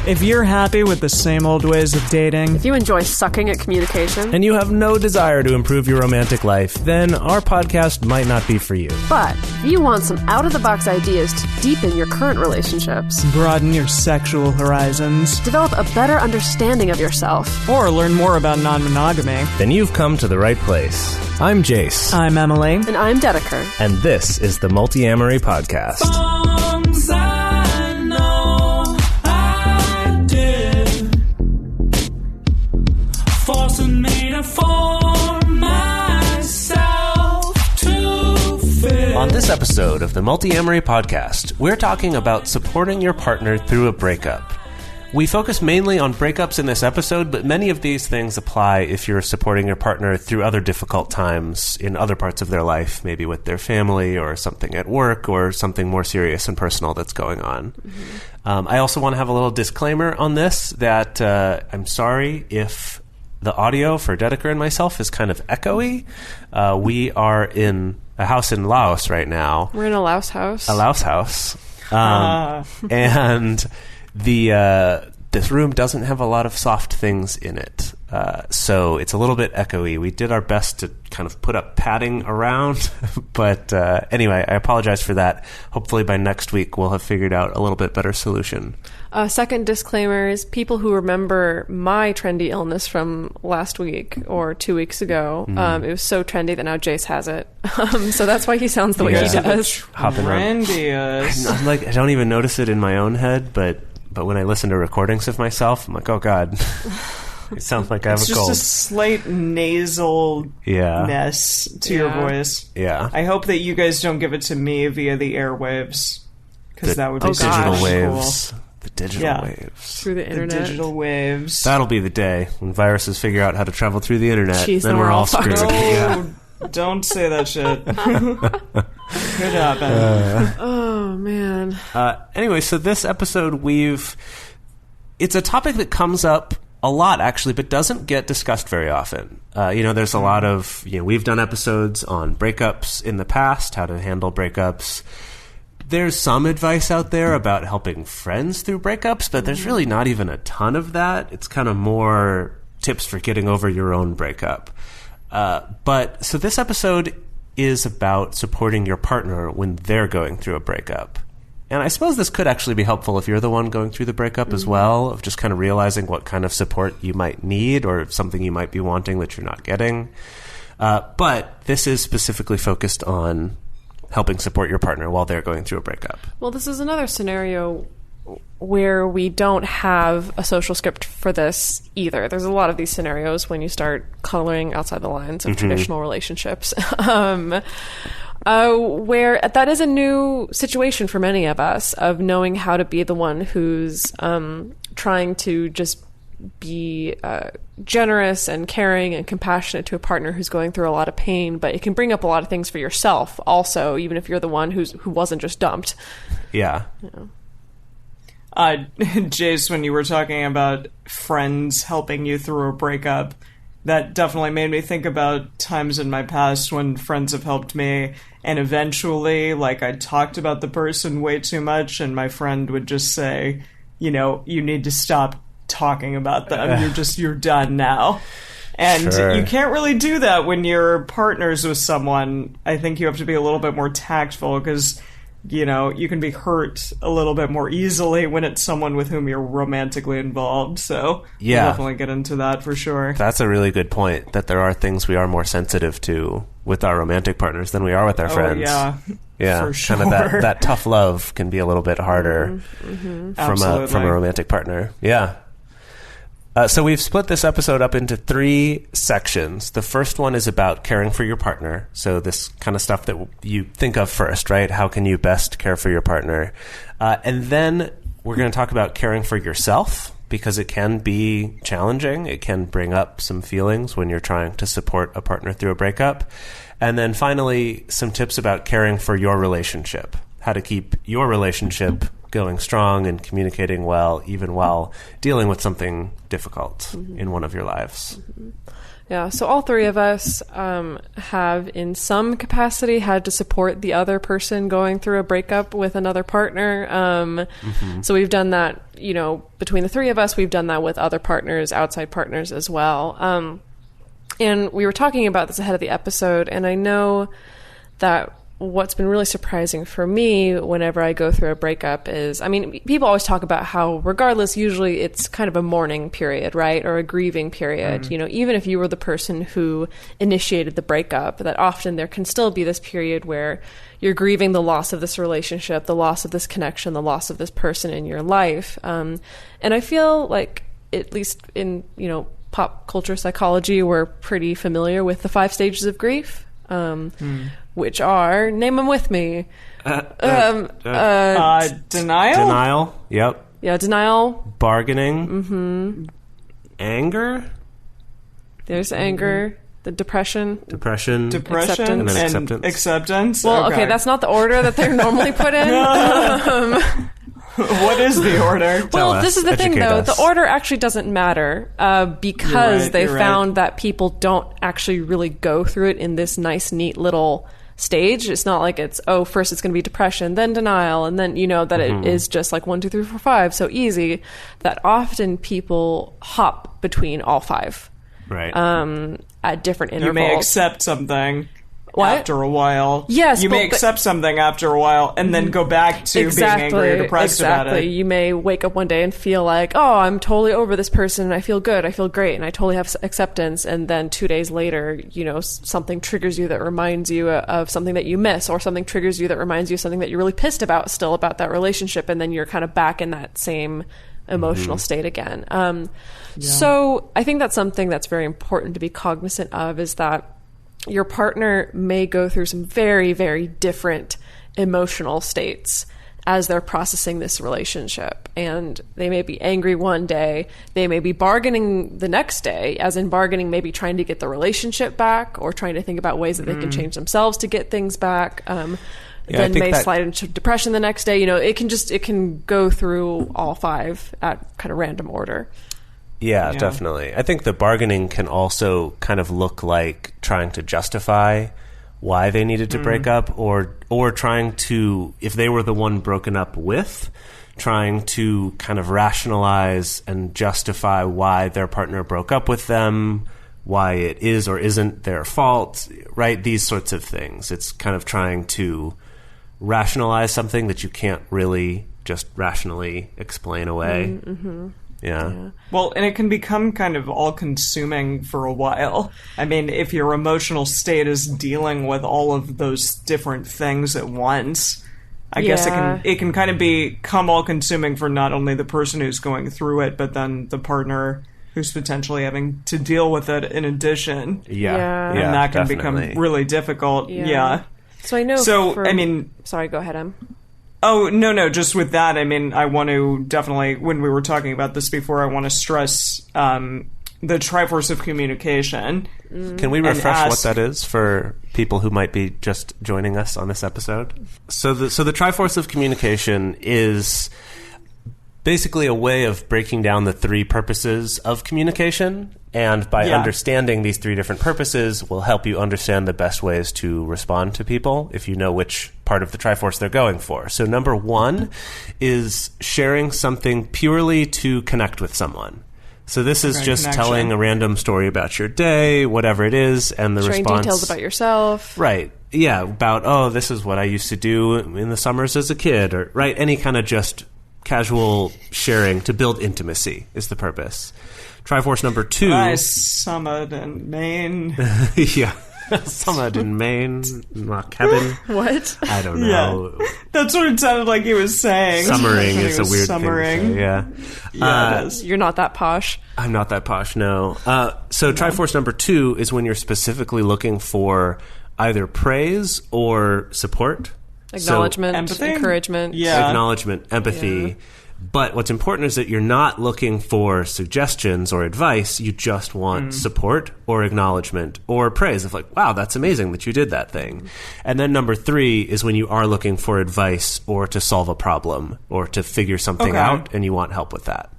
If you're happy with the same old ways of dating, if you enjoy sucking at communication, and you have no desire to improve your romantic life, then our podcast might not be for you. But if you want some out-of-the-box ideas to deepen your current relationships, broaden your sexual horizons, develop a better understanding of yourself, or learn more about non-monogamy, then you've come to the right place. I'm Jase. I'm Emily. And I'm Dedeker. And this is the Multiamory podcast. On this episode of the Multiamory podcast, we're talking about supporting your partner through a breakup. We focus mainly on breakups in this episode, but many of these things apply if you're supporting your partner through other difficult times in other parts of their life, maybe with their family or something at work or something more serious and personal that's going on. Mm-hmm. I also want to have a little disclaimer on this that I'm sorry if the audio for Dedeker and myself is kind of echoey. We are in a house in Laos right now. We're in a Laos house. A Laos house. And this room doesn't have a lot of soft things in it. So it's a little bit echoey. We did our best to kind of put up padding around. But anyway, I apologize for that. Hopefully by next week we'll have figured out a little bit better solution. Second disclaimer is people who remember my trendy illness from last week or 2 weeks ago. It was so trendy that now Jase has it. So that's why he sounds the way he does. I'm like, I don't even notice it in my own head, but when I listen to recordings of myself, I'm like, oh God, it sounds like I have a cold. It's just a slight nasal-ness to your voice. Yeah. I hope that you guys don't give it to me via the airwaves, because that would be digital waves. Cool. The digital waves. Through the internet. The digital waves. That'll be the day when viruses figure out how to travel through the internet. Jeez, then we're all screwed. Oh, don't say that shit. Could happen. Oh, man. Anyway, so this episode it's a topic that comes up a lot, actually, but doesn't get discussed very often. There's a lot of, we've done episodes on breakups in the past, how to handle breakups. There's some advice out there about helping friends through breakups, but there's really not even a ton of that. It's kind of more tips for getting over your own breakup. So this episode is about supporting your partner when they're going through a breakup. And I suppose this could actually be helpful if you're the one going through the breakup as well, of just kind of realizing what kind of support you might need or something you might be wanting that you're not getting. But this is specifically focused on helping support your partner while they're going through a breakup. Well, this is another scenario where we don't have a social script for this either. There's a lot of these scenarios when you start coloring outside the lines of traditional relationships. Where that is a new situation for many of us, of knowing how to be the one who's trying to just be generous and caring and compassionate to a partner who's going through a lot of pain, but it can bring up a lot of things for yourself also, even if you're the one who wasn't just dumped. Yeah. Jase, when you were talking about friends helping you through a breakup, that definitely made me think about times in my past when friends have helped me, and eventually, I talked about the person way too much, and my friend would just say, you need to stop talking about them. You're done now. And you can't really do that when you're partners with someone. I think you have to be a little bit more tactful because, you can be hurt a little bit more easily when it's someone with whom you're romantically involved. So we'll definitely get into that for sure. That's a really good point, that there are things we are more sensitive to with our romantic partners than we are with our friends. Yeah, for sure. Kind of that tough love can be a little bit harder from a romantic partner. Yeah. So we've split this episode up into 3 sections. The first one is about caring for your partner. So this kind of stuff that you think of first, right? How can you best care for your partner? And then we're going to talk about caring for yourself, because it can be challenging. It can bring up some feelings when you're trying to support a partner through a breakup. And then finally, some tips about caring for your relationship, how to keep your relationship going strong and communicating well, even while dealing with something difficult in one of your lives. Yeah, so all three of us have, in some capacity, had to support the other person going through a breakup with another partner. So we've done that, between the three of us. We've done that with other partners, outside partners as well. And we were talking about this ahead of the episode, and I know that what's been really surprising for me whenever I go through a breakup is, people always talk about how regardless, usually it's kind of a mourning period, right? Or a grieving period. Even if you were the person who initiated the breakup, that often there can still be this period where you're grieving the loss of this relationship, the loss of this connection, the loss of this person in your life. And I feel like, at least in, pop culture psychology, we're pretty familiar with the 5 stages of grief. Which are, name them with me. Denial? Denial, yep. Yeah, denial. Bargaining. Anger. There's anger. The depression. Depression. Acceptance. And then and acceptance. acceptance. Well, okay, that's not the order that they're normally put in. What is the order? Well, this is the thing, though. The order actually doesn't matter because they found that people don't actually really go through it in this nice, neat little stage. It's not like it's, first it's going to be depression, then denial, and then, that it is just like 1, 2, 3, 4, 5, so easy, that often people hop between all 5. Right. At different intervals. You may accept something. What? After a while. Yes. You may accept something after a while and then go back to being angry or depressed about it. You may wake up one day and feel like, I'm totally over this person and I feel good, I feel great, and I totally have acceptance. And then 2 days later, something triggers you that reminds you of something that you miss, or something triggers you that reminds you of something that you're really pissed about still about that relationship. And then you're kind of back in that same emotional state again. So I think that's something that's very important to be cognizant of, is that your partner may go through some very, very different emotional states as they're processing this relationship. And they may be angry one day, they may be bargaining the next day, as in bargaining, maybe trying to get the relationship back, or trying to think about ways that they can change themselves to get things back. Then may slide into depression the next day. It can go through all 5 at kind of random order. Yeah, definitely. I think the bargaining can also kind of look like trying to justify why they needed to break up, or trying to, if they were the one broken up with, trying to kind of rationalize and justify why their partner broke up with them, why it is or isn't their fault, right? These sorts of things. It's kind of trying to rationalize something that you can't really just rationally explain away. Yeah. Well, and it can become kind of all-consuming for a while. If your emotional state is dealing with all of those different things at once, I guess it can kind of become all-consuming for not only the person who's going through it, but then the partner who's potentially having to deal with it in addition. Yeah. And that can definitely become really difficult. Yeah. So I know. Sorry, go ahead, Em. Oh, no, just with that, I want to definitely, when we were talking about this before, I want to stress the Triforce of Communication. Can we refresh what that is for people who might be just joining us on this episode? So the Triforce of Communication is basically a way of breaking down the 3 purposes of communication, and by understanding these 3 different purposes will help you understand the best ways to respond to people if you know which part of the Triforce they're going for. So number 1 is sharing something purely to connect with someone. So this is just telling a random story about your day, whatever it is, and the sharing response... details about yourself. Right. Yeah, about, this is what I used to do in the summers as a kid, or, right, any kind of just casual sharing to build intimacy is the purpose. Triforce number 2... I summered in Maine. Yeah. Summered in Maine. My cabin. What? I don't know. Yeah. That's what it sounded like he was saying. Summering is a weird thing to say, yeah. Yeah, it is. You're not that posh. I'm not that posh, no. So Triforce number 2 is when you're specifically looking for either praise or support. Acknowledgement, empathy? encouragement. Yeah. Acknowledgement, empathy. Yeah. But what's important is that you're not looking for suggestions or advice. You just want support or acknowledgement or praise of like, wow, that's amazing that you did that thing. And then number 3 is when you are looking for advice or to solve a problem or to figure something out and you want help with that.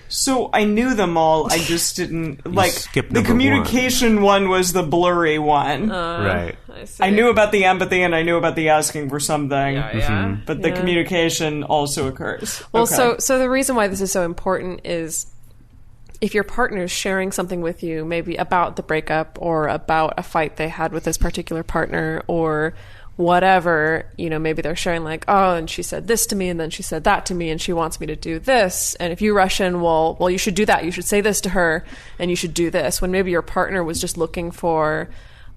So I knew them all. I just didn't like skipped the number communication one was the blurry one. Right. I I knew about the empathy and I knew about the asking for something. Yeah. But the communication also occurs. Well, Okay. so the reason why this is so important is if your partner is sharing something with you, maybe about the breakup or about a fight they had with this particular partner or whatever, maybe they're sharing like, oh, and she said this to me and then she said that to me and she wants me to do this. And if you rush in, well, you should do that. You should say this to her and you should do this. When maybe your partner was just looking for,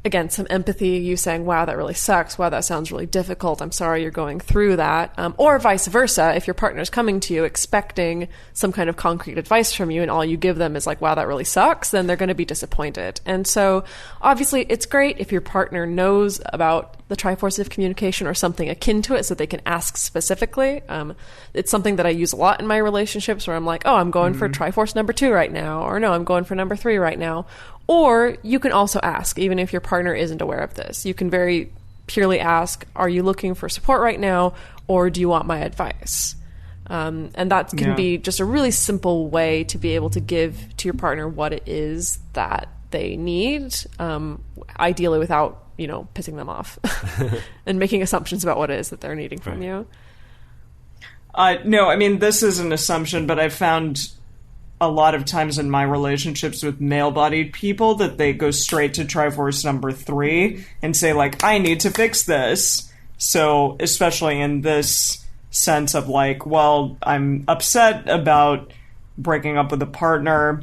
again, some empathy, you saying, wow, that really sucks. Wow, that sounds really difficult. I'm sorry you're going through that. Or vice versa, if your partner's coming to you expecting some kind of concrete advice from you and all you give them is like, wow, that really sucks, then they're going to be disappointed. And so obviously it's great if your partner knows about the Triforce of communication or something akin to it so they can ask specifically. It's something that I use a lot in my relationships where I'm like, oh, I'm going for Triforce number 2 right now, or no, I'm going for number 3 right now. Or you can also ask, even if your partner isn't aware of this. You can very purely ask, are you looking for support right now, or do you want my advice? And that can be just a really simple way to be able to give to your partner what it is that they need, ideally without, pissing them off and making assumptions about what it is that they're needing from you. No, I mean, this is an assumption, but I've found a lot of times in my relationships with male-bodied people that they go straight to Triforce number 3 and say, like, I need to fix this. So, especially in this sense of, like, well, I'm upset about breaking up with a partner,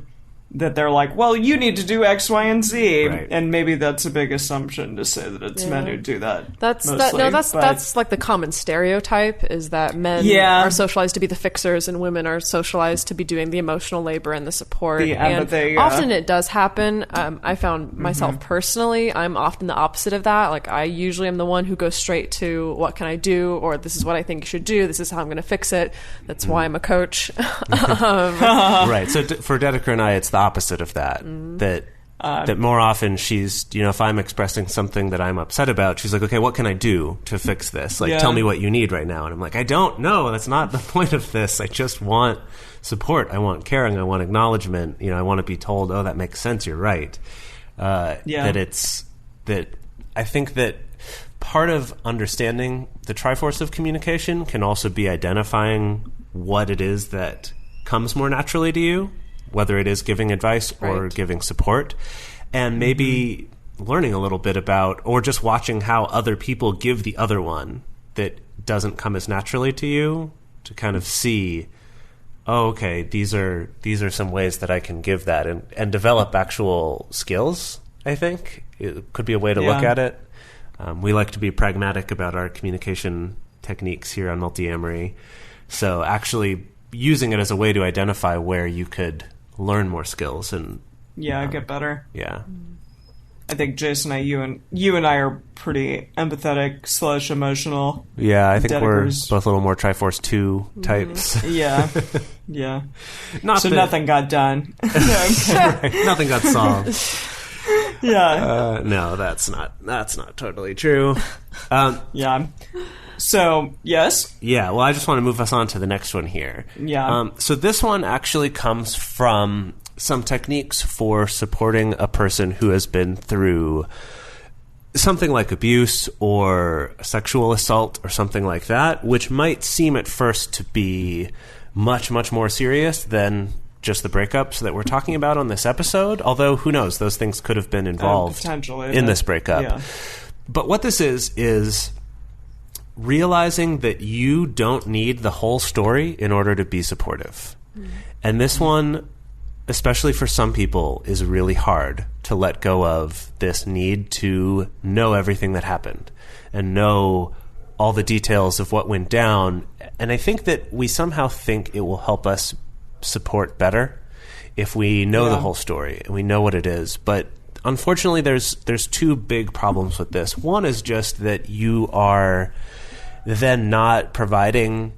that they're like, well, you need to do X, Y, and Z. Right. And maybe that's a big assumption to say that it's men who do that. That's like the common stereotype is that men are socialized to be the fixers and women are socialized to be doing the emotional labor and the support. The empathy, and often it does happen. I found myself personally, I'm often the opposite of that. Like I usually am the one who goes straight to what can I do, or this is what I think you should do. This is how I'm going to fix it. That's why I'm a coach. Right. So for Dedeker and I, it's the opposite of that. That more often she's, if I'm expressing something that I'm upset about, she's like, okay, what can I do to fix this? Like, tell me what you need right now. And I'm like, I don't know. That's not the point of this. I just want support. I want caring. I want acknowledgement. I want to be told, oh, that makes sense. You're right. That I think that part of understanding the Triforce of communication can also be identifying what it is that comes more naturally to you, whether it is giving advice or giving support, and maybe learning a little bit about, or just watching how other people give the other one that doesn't come as naturally to you, to kind of see, oh, okay, these are some ways that I can give that and develop actual skills, I think. It could be a way to look at it. We like to be pragmatic about our communication techniques here on Multiamory. So actually using it as a way to identify where you could learn more skills and get better. Yeah. I think Jase and I, you and I are pretty empathetic / emotional. Yeah, I think Dedekers. we're both a little more Triforce 2 types. Yeah. Nothing got done. No, I'm kidding. Right. Nothing got solved. Yeah. No, that's not totally true. Yeah. So, yes? Yeah, well, I just want to move us on to the next one here. Yeah. So this one actually comes from some techniques for supporting a person who has been through something like abuse or sexual assault or something like that, which might seem at first to be much, much more serious than just the breakups that we're talking about on this episode, although who knows, those things could have been involved in this breakup. Yeah. But what this is realizing that you don't need the whole story in order to be supportive. And this one, especially for some people, is really hard to let go of this need to know everything that happened and know all the details of what went down. And I think that we somehow think it will help us support better if we know the whole story and we know what it is. But unfortunately, there's two big problems with this. One is just that you are then not providing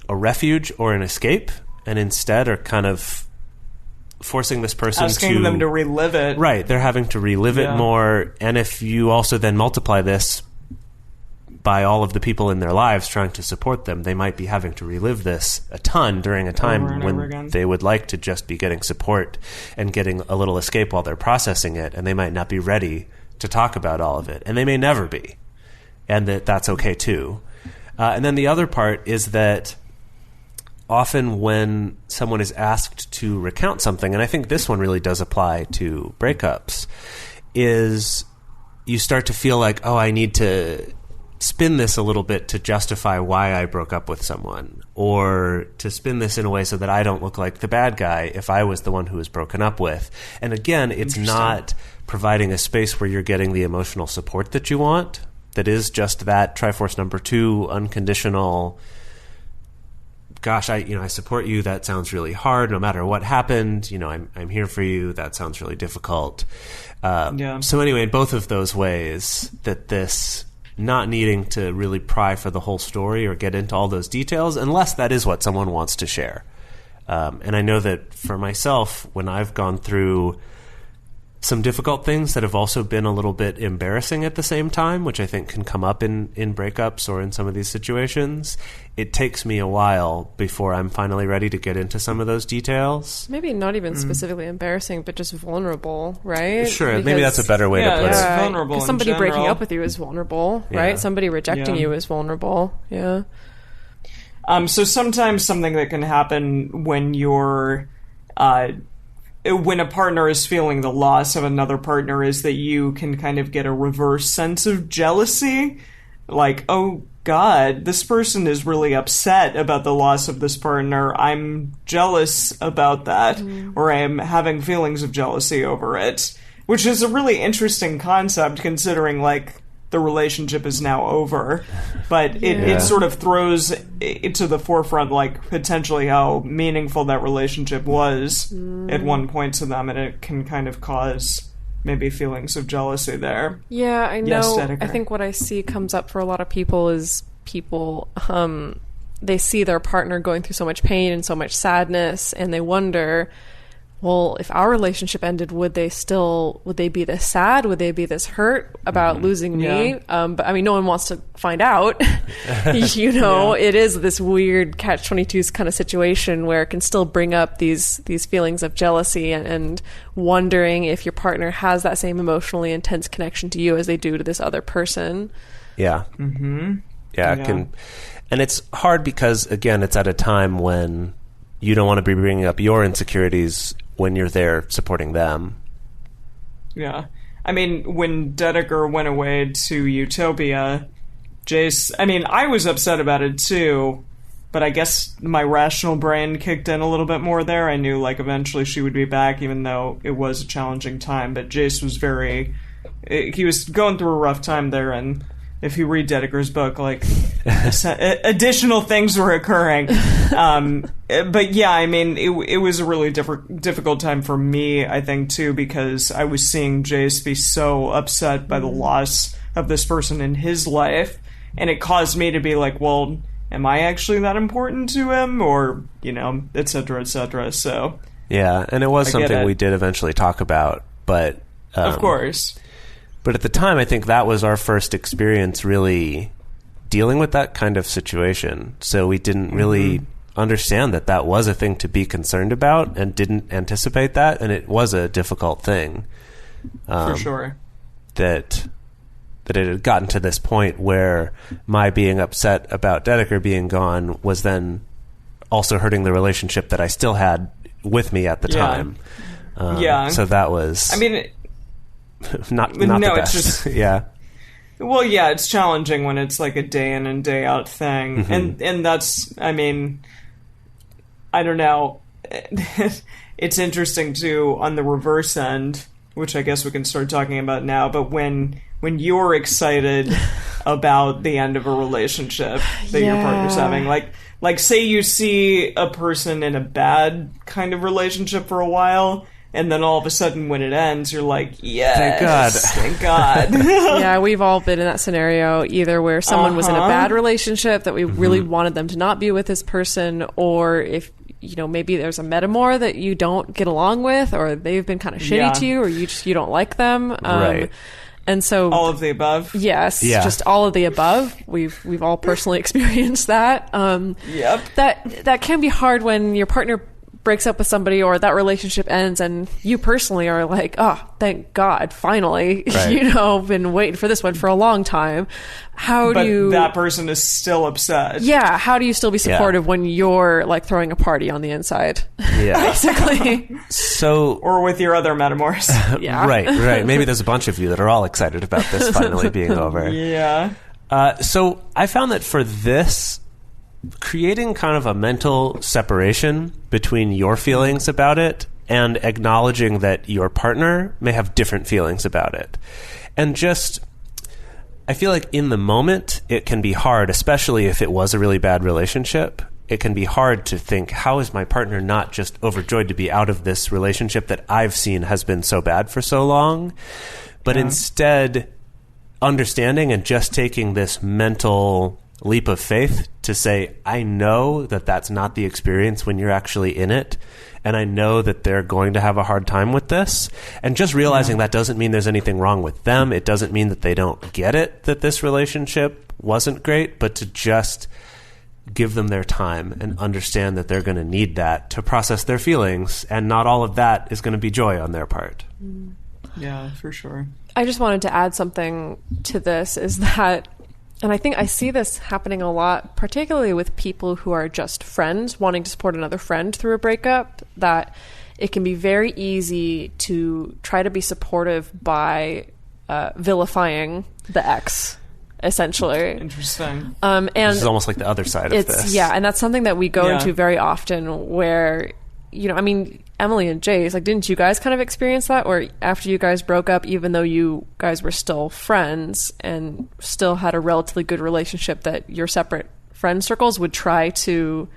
a refuge or an escape, and instead are kind of forcing this person asking them to relive it. Right, they're having to relive it more. And if you also then multiply this by all of the people in their lives trying to support them, they might be having to relive this a ton during a time when they would like to just be getting support and getting a little escape while they're processing it, and they might not be ready to talk about all of it, and they may never be, and that's okay too. And then the other part is that often when someone is asked to recount something, and I think this one really does apply to breakups, is you start to feel like, oh, I need to spin this a little bit to justify why I broke up with someone, or to spin this in a way so that I don't look like the bad guy if I was the one who was broken up with. And again, it's not providing a space where you're getting the emotional support that you want. That is just that Triforce number 2 unconditional, gosh, I support you. That sounds really hard. No matter what happened, I'm here for you. That sounds really difficult. So anyway, in both of those ways, that this not needing to really pry for the whole story or get into all those details unless that is what someone wants to share. And I know that for myself, when I've gone through some difficult things that have also been a little bit embarrassing at the same time, which I think can come up in breakups or in some of these situations, it takes me a while before I'm finally ready to get into some of those details. Maybe not even specifically embarrassing, but just vulnerable, right? Sure, because maybe that's a better way to put it. Vulnerable. Because somebody breaking up with you is vulnerable, right? Somebody rejecting you is vulnerable. Yeah. So sometimes something that can happen when you're when a partner is feeling the loss of another partner is that you can kind of get a reverse sense of jealousy. Like, oh God, this person is really upset about the loss of this partner. I'm jealous about that, or I'm having feelings of jealousy over it, which is a really interesting concept considering, like, the relationship is now over, but it sort of throws it to the forefront, like, potentially how meaningful that relationship was at one point to them, and it can kind of cause maybe feelings of jealousy there. Yeah, I know. Yes, Dedeker. I think what I see comes up for a lot of people is people, they see their partner going through so much pain and so much sadness, and they wonder, well, if our relationship ended, would they be this sad? Would they be this hurt about losing me? But I mean, no one wants to find out. It is this weird catch-22 kind of situation where it can still bring up these feelings of jealousy and wondering if your partner has that same emotionally intense connection to you as they do to this other person. Yeah. Mm-hmm. Yeah, it can. And it's hard because, again, it's at a time when you don't want to be bringing up your insecurities when you're there supporting them. Yeah. I mean, when Dedeker went away to Utopia, Jase, I mean, I was upset about it too, but I guess my rational brain kicked in a little bit more there. I knew, like, eventually she would be back, even though it was a challenging time, but Jase was he was going through a rough time there, and if you read Dedeker's book, like, additional things were occurring. But yeah, I mean, it was a really difficult time for me, I think, too, because I was seeing Jase be so upset by the loss of this person in his life, and it caused me to be like, well, am I actually that important to him? Or, et cetera, et cetera. So yeah, and it was something we did eventually talk about, but of course. But at the time, I think that was our first experience really dealing with that kind of situation. So we didn't really understand that was a thing to be concerned about and didn't anticipate that. And it was a difficult thing. For sure. That it had gotten to this point where my being upset about Dedeker being gone was then also hurting the relationship that I still had with me at the time. So that was... I mean... not the best. It's just yeah. Well, yeah, it's challenging when it's like a day in and day out thing, and that's, I mean, I don't know. It's interesting too on the reverse end, which I guess we can start talking about now. But when you're excited about the end of a relationship that your partner's having, like say you see a person in a bad kind of relationship for a while. And then all of a sudden, when it ends, you're like, yes, thank God. Yeah, we've all been in that scenario, either where someone was in a bad relationship that we really wanted them to not be with this person, or if, maybe there's a metamor that you don't get along with, or they've been kind of shitty to you, or you don't like them. Right. And so all of the above. Yes, just all of the above. We've all personally experienced that. Yep. That can be hard when your partner breaks up with somebody or that relationship ends and you personally are like, oh, thank God, finally, right. Been waiting for this one for a long time. But that person is still upset. Yeah. How do you still be supportive when you're like throwing a party on the inside? Yeah. Basically. Or with your other metamors. Yeah. Right. Maybe there's a bunch of you that are all excited about this finally being over. Yeah. So I found that for this, creating kind of a mental separation between your feelings about it and acknowledging that your partner may have different feelings about it. And just, I feel like in the moment, it can be hard, especially if it was a really bad relationship. It can be hard to think, how is my partner not just overjoyed to be out of this relationship that I've seen has been so bad for so long? But instead, understanding and just taking this mental leap of faith to say, I know that that's not the experience when you're actually in it, and I know that they're going to have a hard time with this, and just realizing that doesn't mean there's anything wrong with them. It doesn't mean that they don't get it, that this relationship wasn't great, but to just give them their time and understand that they're going to need that to process their feelings, and not all of that is going to be joy on their part. Yeah, for sure. I just wanted to add something to this, is that, and I think I see this happening a lot, particularly with people who are just friends wanting to support another friend through a breakup, that it can be very easy to try to be supportive by vilifying the ex, essentially. Interesting. And this is almost like the other side of this. Yeah, and that's something that we go into very often where, Emily and Jase, like, didn't you guys kind of experience that? Or after you guys broke up, even though you guys were still friends and still had a relatively good relationship, that your separate friend circles would try to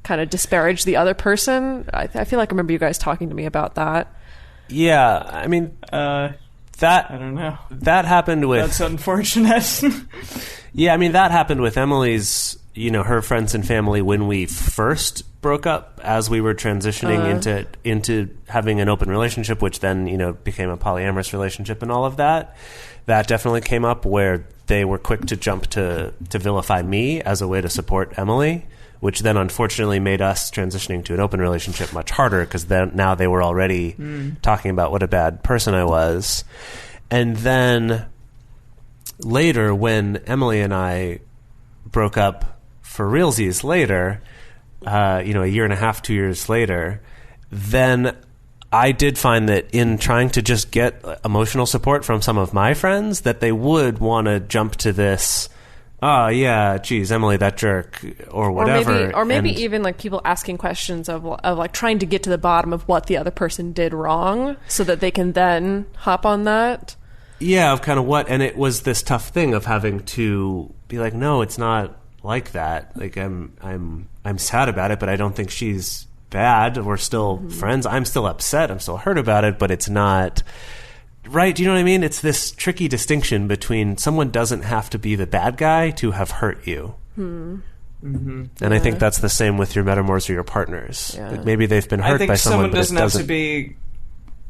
kind of disparage the other person? I feel like I remember you guys talking to me about that. Yeah, I mean, I don't know. That happened with... That's unfortunate. Yeah, I mean, that happened with Emily's, her friends and family when we first broke up, as we were transitioning into having an open relationship, which then, became a polyamorous relationship and all of that. That definitely came up where they were quick to jump to vilify me as a way to support Emily, which then unfortunately made us transitioning to an open relationship much harder, because then now they were already talking about what a bad person I was. And then later, when Emily and I broke up for realsies later, a year and a half, 2 years later, then I did find that in trying to just get emotional support from some of my friends, that they would want to jump to this, oh yeah, geez, Emily, that jerk, or whatever. Or maybe even like people asking questions of like trying to get to the bottom of what the other person did wrong so that they can then hop on that. Yeah, of kind of what, and it was this tough thing of having to be like, no, it's not like that. Like, I'm sad about it, but I don't think she's bad. We're still friends. I'm still upset. I'm still hurt about it, but it's not right. Do you know what I mean? It's this tricky distinction between someone doesn't have to be the bad guy to have hurt you. And I think that's the same with your metamors or your partners. Yeah. Like maybe they've been hurt by someone, but it doesn't have to be.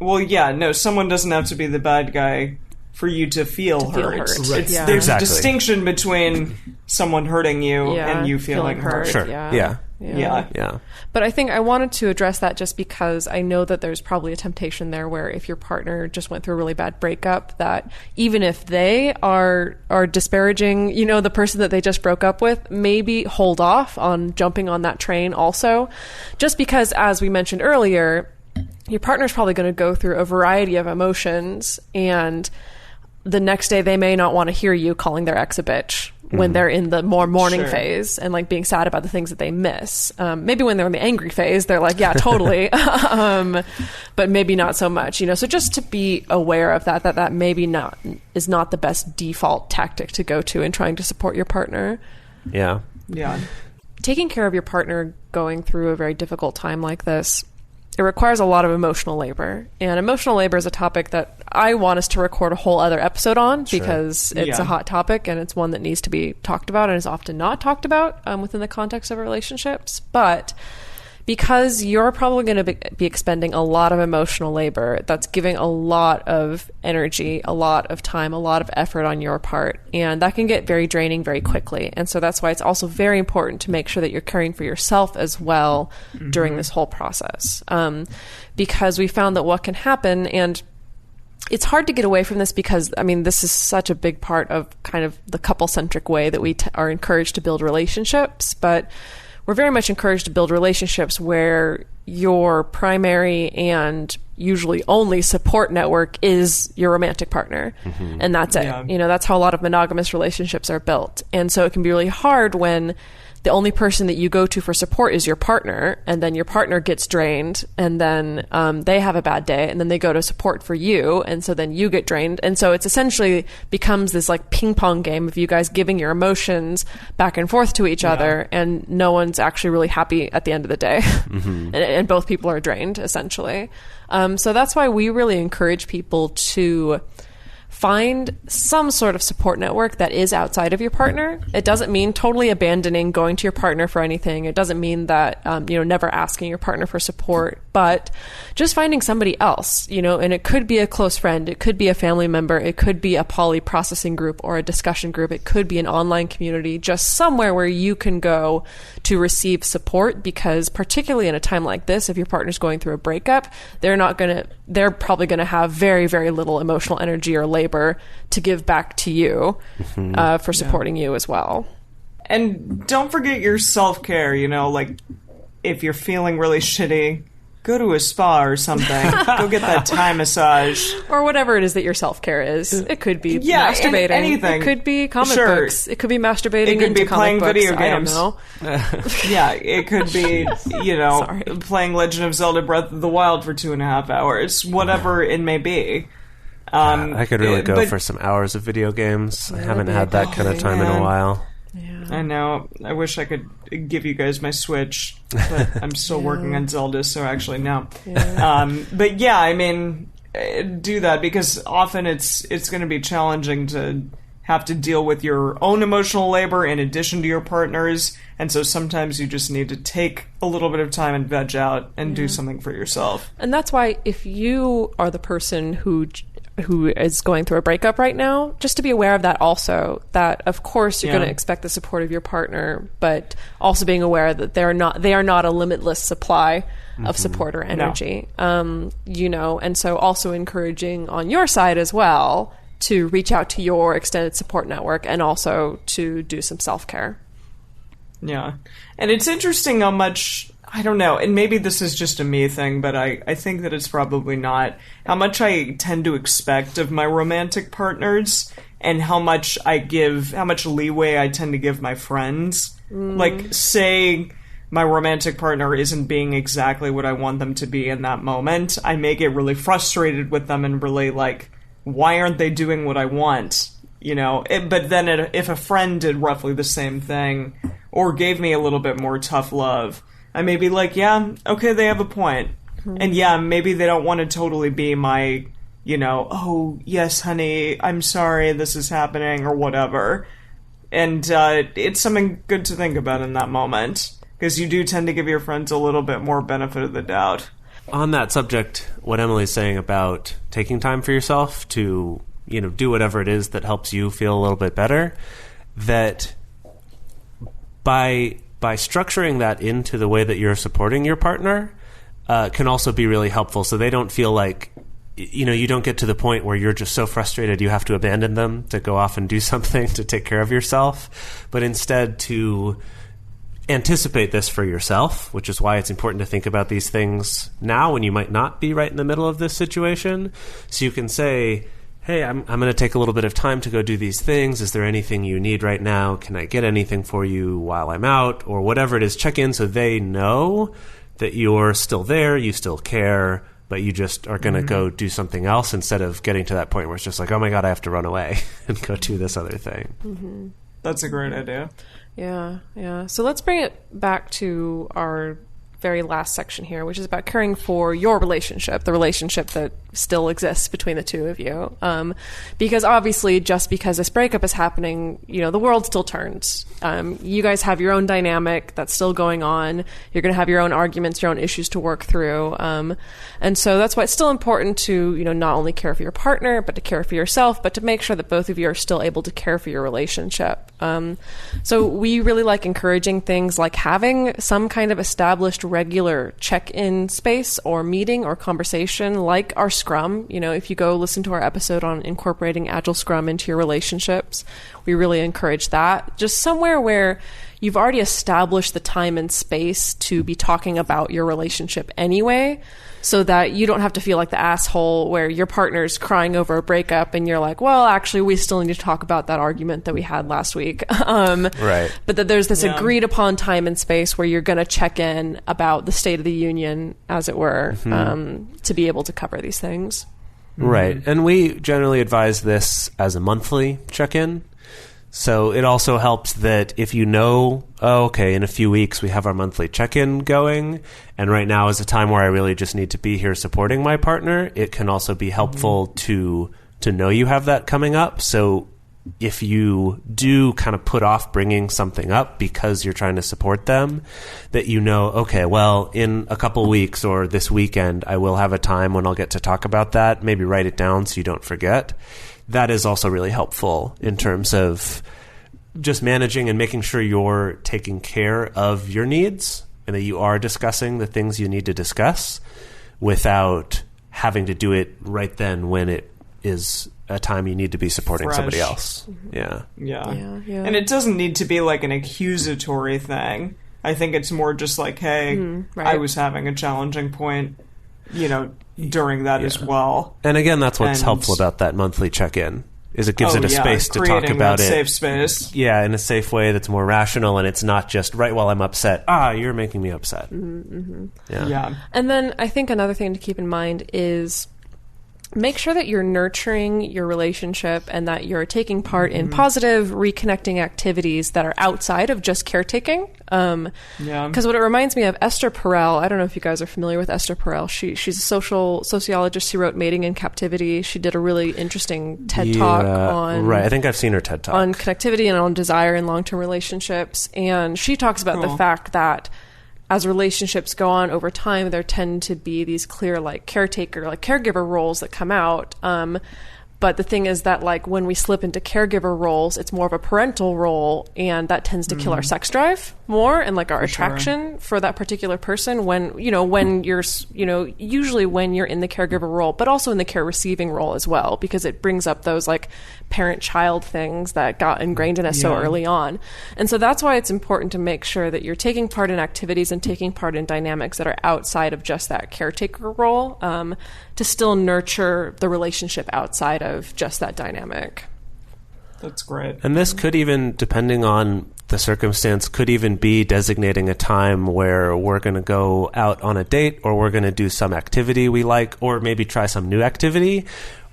Well, yeah, no, someone doesn't have to be the bad guy for you to feel hurt. Right. There's a distinction between someone hurting you and you feeling hurt. Sure. Yeah. But I think I wanted to address that just because I know that there's probably a temptation there where if your partner just went through a really bad breakup, that even if they are disparaging, the person that they just broke up with, maybe hold off on jumping on that train also. Just because, as we mentioned earlier, your partner's probably going to go through a variety of emotions, and the next day they may not want to hear you calling their ex a bitch when they're in the more mourning phase and like being sad about the things that they miss. Maybe when they're in the angry phase, they're like, yeah, totally. But maybe not so much, so just to be aware of that maybe is not the best default tactic to go to in trying to support your partner. Yeah. Taking care of your partner going through a very difficult time like this, it requires a lot of emotional labor. And emotional labor is a topic that I want us to record a whole other episode on because it's a hot topic and it's one that needs to be talked about and is often not talked about within the context of relationships. But because you're probably going to be expending a lot of emotional labor that's giving a lot of energy, a lot of time, a lot of effort on your part. And that can get very draining very quickly. And so that's why it's also very important to make sure that you're caring for yourself as well during this whole process. Because we found that what can happen, and it's hard to get away from this because, I mean, this is such a big part of kind of the couple-centric way that we are encouraged to build relationships, but we're very much encouraged to build relationships where your primary and usually only support network is your romantic partner. And that's it. Yeah. You know, that's how a lot of monogamous relationships are built. And so it can be really hard when the only person that you go to for support is your partner, and then your partner gets drained, and then they have a bad day, and then they go to support for you, and so then you get drained. And so it's essentially becomes this like ping pong game of you guys giving your emotions back and forth to each other, and no one's actually really happy at the end of the day. And both people are drained, essentially. So that's why we really encourage people to find some sort of support network that is outside of your partner. It doesn't mean totally abandoning going to your partner for anything. It doesn't mean that, never asking your partner for support, but just finding somebody else, and it could be a close friend. It could be a family member. It could be a poly processing group or a discussion group. It could be an online community, just somewhere where you can go to receive support, because particularly in a time like this, if your partner's going through a breakup, they're probably going to have very, very little emotional energy or labor to give back to you for supporting you as well. And don't forget your self-care, like if you're feeling really shitty, go to a spa or something. Go get that Thai massage. Or whatever it is that your self-care is. It could be masturbating. Anything. It could be comic books. It could be masturbating. It could into be playing comic video books. games. I don't know. Yeah, it could be, playing Legend of Zelda Breath of the Wild for 2.5 hours. Whatever it may be. I could really go for some hours of video games. I haven't had that kind of time in a while. Yeah. I know. I wish I could give you guys my Switch, but I'm still working on Zelda, so actually no. Yeah. But yeah, I mean, do that, because often it's going to be challenging to have to deal with your own emotional labor in addition to your partner's, and so sometimes you just need to take a little bit of time and veg out and do something for yourself. And that's why if you are the person who is going through a breakup right now, just to be aware of that also, that of course you're going to expect the support of your partner, but also being aware that they are not a limitless supply of support or energy. No. And so also encouraging on your side as well to reach out to your extended support network and also to do some self-care. Yeah. And it's interesting how much, I don't know, and maybe this is just a me thing, but I think that it's probably not, how much I tend to expect of my romantic partners and how much leeway I tend to give my friends. Like, say my romantic partner isn't being exactly what I want them to be in that moment, I may get really frustrated with them and really like, why aren't they doing what I want? But then if a friend did roughly the same thing or gave me a little bit more tough love, I may be like, yeah, okay, they have a point. And yeah, maybe they don't want to totally be my, oh, yes, honey, I'm sorry this is happening or whatever. And it's something good to think about in that moment, because you do tend to give your friends a little bit more benefit of the doubt. On that subject, what Emily's saying about taking time for yourself to, do whatever it is that helps you feel a little bit better, that by structuring that into the way that you're supporting your partner can also be really helpful, so they don't feel like, you don't get to the point where you're just so frustrated you have to abandon them to go off and do something to take care of yourself, but instead to anticipate this for yourself, which is why it's important to think about these things now when you might not be right in the middle of this situation. So you can say, hey, I'm going to take a little bit of time to go do these things. Is there anything you need right now? Can I get anything for you while I'm out? Or whatever it is, check in so they know that you're still there, you still care, but you just are going to go do something else instead of getting to that point where it's just like, oh my God, I have to run away and go do this other thing. That's a great idea. Yeah. So let's bring it back to our very last section here, which is about caring for your relationship, the relationship that still exists between the two of you. Because obviously, just because this breakup is happening, the world still turns. You guys have your own dynamic that's still going on. You're going to have your own arguments, your own issues to work through. And so that's why it's still important to, not only care for your partner, but to care for yourself, but to make sure that both of you are still able to care for your relationship. So we really like encouraging things like having some kind of established regular check-in space or meeting or conversation, like our Scrum. If you go listen to our episode on incorporating Agile Scrum into your relationships, we really encourage that. Just somewhere where you've already established the time and space to be talking about your relationship anyway, so that you don't have to feel like the asshole where your partner's crying over a breakup and you're like, well, actually, we still need to talk about that argument that we had last week. Right. But that there's this agreed upon time and space where you're going to check in about the state of the union, as it were, to be able to cover these things. Right. And we generally advise this as a monthly check-in. So it also helps that if in a few weeks we have our monthly check-in going, and right now is a time where I really just need to be here supporting my partner, it can also be helpful to know you have that coming up. So if you do kind of put off bringing something up because you're trying to support them, that okay, well, in a couple weeks or this weekend, I will have a time when I'll get to talk about that. Maybe write it down so you don't forget. That is also really helpful in terms of just managing and making sure you're taking care of your needs and that you are discussing the things you need to discuss without having to do it right then when it is a time you need to be supporting somebody else. Yeah. And it doesn't need to be like an accusatory thing. I think it's more just like, hey, right. I was having a challenging point, during that as well. And again, that's what's helpful about that monthly check-in, is it gives it a space to talk about it. Safe space. Yeah, in a safe way that's more rational, and it's not just right while I'm upset, you're making me upset. Yeah. And then I think another thing to keep in mind is make sure that you're nurturing your relationship and that you're taking part in positive reconnecting activities that are outside of just caretaking. Because what it reminds me of, Esther Perel, I don't know if you guys are familiar with Esther Perel. She's a sociologist. She wrote Mating in Captivity. She did a really interesting TED Talk on... Right, I think I've seen her TED Talk. On connectivity and on desire in long-term relationships. And she talks about the fact that as relationships go on over time, there tend to be these clear, caregiver roles that come out. But the thing is that, when we slip into caregiver roles, it's more of a parental role, and that tends to kill our sex drive more and, our attraction for that particular person when you're, usually when you're in the caregiver role, but also in the care receiving role as well, because it brings up those, parent-child things that got ingrained in us so early on. And so that's why it's important to make sure that you're taking part in activities and taking part in dynamics that are outside of just that caretaker role, to still nurture the relationship outside of just that dynamic. That's great. And this could even, depending on the circumstance, could even be designating a time where we're going to go out on a date, or we're going to do some activity we like, or maybe try some new activity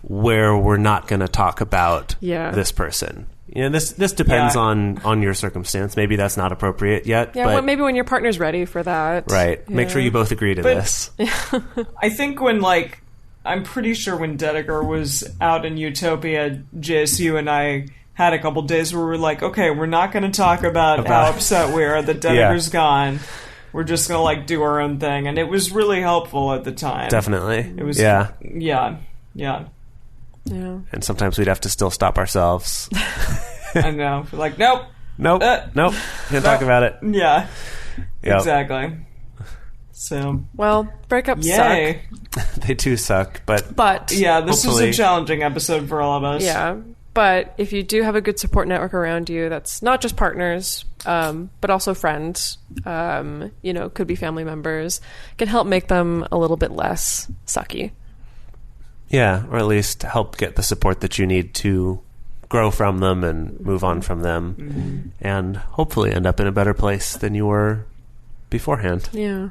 where we're not going to talk about this person. This depends on your circumstance. Maybe that's not appropriate yet. Yeah, but maybe when your partner's ready for that. Right. Yeah. Make sure you both agree to this. I think when, I'm pretty sure when Dedeker was out in Utopia, Jase, you and I had a couple days where we were like, okay, we're not going to talk about how upset we are that Dedeker's gone. We're just going to, do our own thing. And it was really helpful at the time. Definitely. It was, Yeah. And sometimes we'd have to still stop ourselves. I know. We're nope. Nope. Can't talk about it. Yeah. Yep. Exactly. So. Well, breakups suck. They do suck, but yeah, this was a challenging episode for all of us. Yeah. But if you do have a good support network around you, that's not just partners, but also friends, could be family members, can help make them a little bit less sucky. Yeah, or at least help get the support that you need to grow from them and move on from them, and hopefully end up in a better place than you were beforehand. Yeah.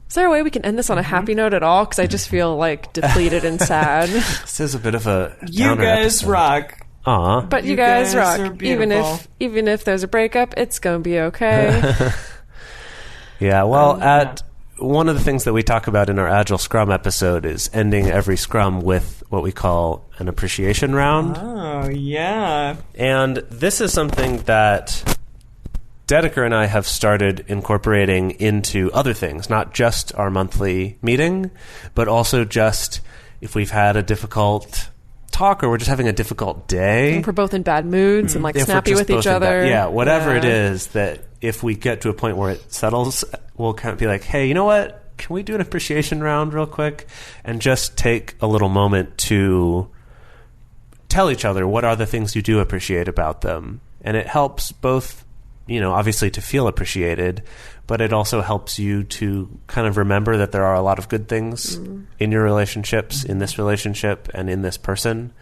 Is there a way we can end this on a happy note at all? Because I just feel depleted and sad. This is a bit of a you guys episode. Rock. Aw. But you guys rock. Even if there's a breakup, it's gonna be okay. Yeah. Well, at one of the things that we talk about in our Agile Scrum episode is ending every Scrum with what we call an appreciation round. Oh, yeah. And this is something that Dedeker and I have started incorporating into other things, not just our monthly meeting, but also just if we've had a difficult talk or we're just having a difficult day. If we're both in bad moods and like If we're snappy just with both each in other. whatever it is, that if we get to a point where it settles, we'll kind of be like, hey, you know what? Can we do an appreciation round real quick and just take a little moment to tell each other what are the things you do appreciate about them? And it helps both, obviously to feel appreciated, but it also helps you to kind of remember that there are a lot of good things in your relationships, in this relationship, and in this person.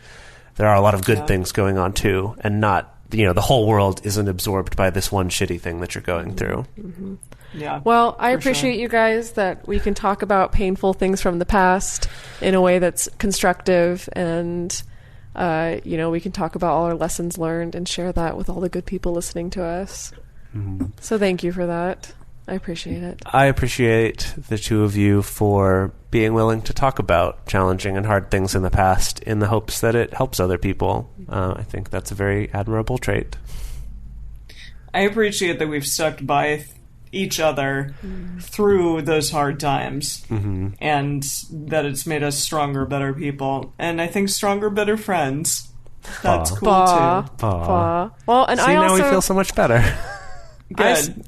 There are a lot of good things going on too, and not, the whole world isn't absorbed by this one shitty thing that you're going through. Mm-hmm. Yeah. Well, I appreciate you guys that we can talk about painful things from the past in a way that's constructive, and we can talk about all our lessons learned and share that with all the good people listening to us. Mm-hmm. So thank you for that. I appreciate it. I appreciate the two of you for being willing to talk about challenging and hard things in the past in the hopes that it helps other people. I think that's a very admirable trait. I appreciate that we've stuck by each other through those hard times, and that it's made us stronger, better people, and I think stronger, better friends. That's cool too. Well, and See, I now also we feel so much better. Good.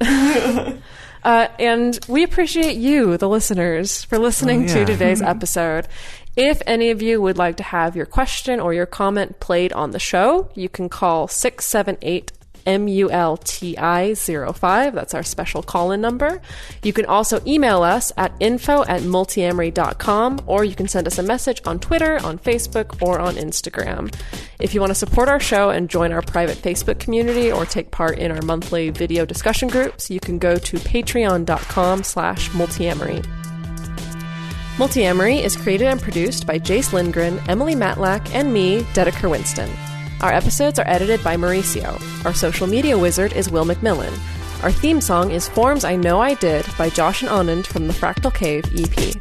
And we appreciate you, the listeners, for listening to today's episode. If any of you would like to have your question or your comment played on the show, you can call 678 MULTI05. That's our special call-in number. You can also email us at info@multiamory.com, or you can send us a message on Twitter, on Facebook, or on Instagram. If you want to support our show and join our private Facebook community or take part in our monthly video discussion groups, you can go to patreon.com/multiamory. Multiamory is created and produced by Jase Lindgren, Emily Matlack, and me, Dedeker Winston. Our episodes are edited by Mauricio. Our social media wizard is Will McMillan. Our theme song is Forms I Know I Did by Josh and Anand from the Fractal Cave EP.